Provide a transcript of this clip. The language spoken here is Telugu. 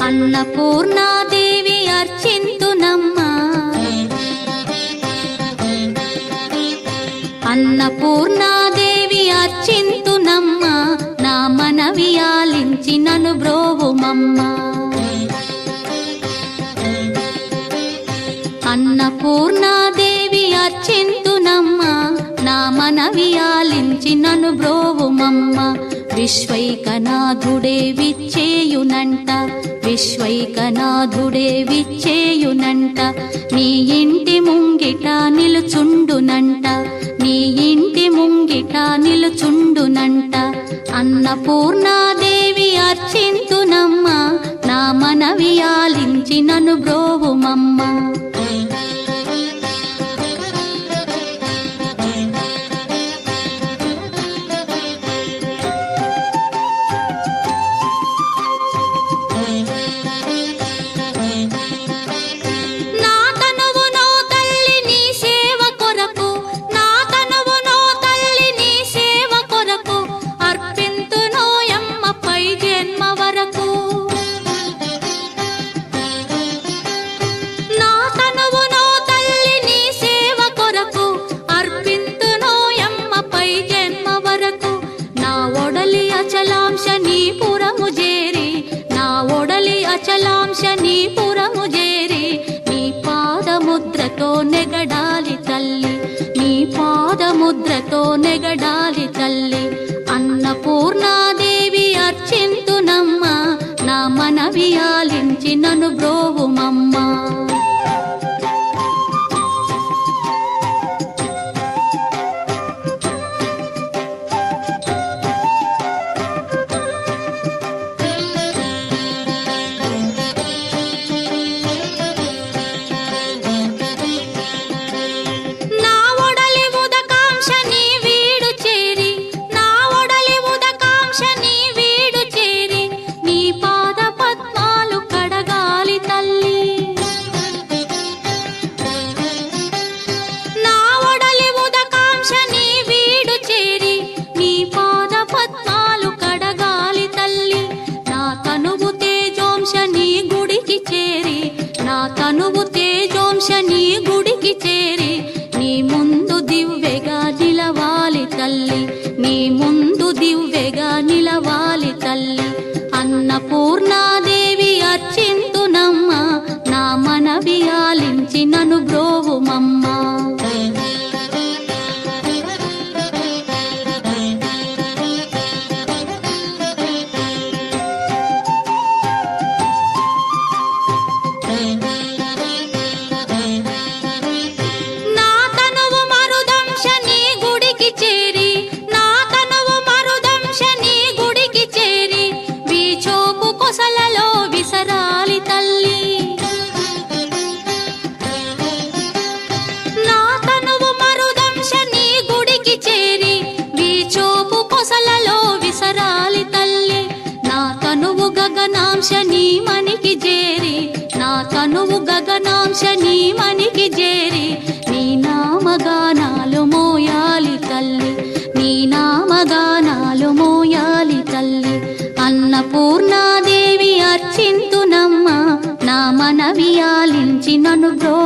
అన్నపూర్ణాదేవి అర్చింతునమ్మా, అన్నపూర్ణాదేవి అర్చింతునమ్మా, నా మనవి ఆలించి నన్ను బ్రోవుమమ్మా. అన్నపూర్ణాదేవి అర్చింతునమ్మా, నా మనవి ఆలించి నన్ను బ్రోవుమమ్మా. విశ్వైకనాథుడే విచ్చేయునంట, విశ్వైకనాథుడే విచ్చేయునంట, నీ ఇంటి ముంగిట నిలుచుండునంట, నీ ఇంటి ముంగిట నిలుచుండునంట. అన్నపూర్ణాదేవి అర్చింతునమ్మా, నా మనవి ఆలించి నన్ను బ్రోవుమమ్మా. అచలాంశనీపురము చేరి నీ పాదముద్రతో నెగడాలి తల్లి, నీ పాదముద్రతో నెగడాలి తల్లి. అన్నపూర్ణాదేవి అర్చింతునమ్మా, నా మనవి ఆలించి నన్ను బ్రోవుమమ్మా. తనువు తేజోంశని గుడికి చేరి నీ ముందు దివ్వెగా నిలవాలి తల్లి, నీ ముందు దివ్వెగా నిలవాలి తల్లి. అన్నపూర్ణాదేవి అర్చింతునమ్మా, నా మనవి ఆలించి నన్ను బ్రోవుమమ్మా. గగనాంశని మనికి చేరి, నా తనువు గగనాంశని మనికి చేరి నీ నామగానాలు మోయాలి తల్లి, నీ నామగానాలు మోయాలి తల్లి. అన్నపూర్ణాదేవి అర్చింతునమ్మా, నా మనవి ఆలించి నన్ను బ్రో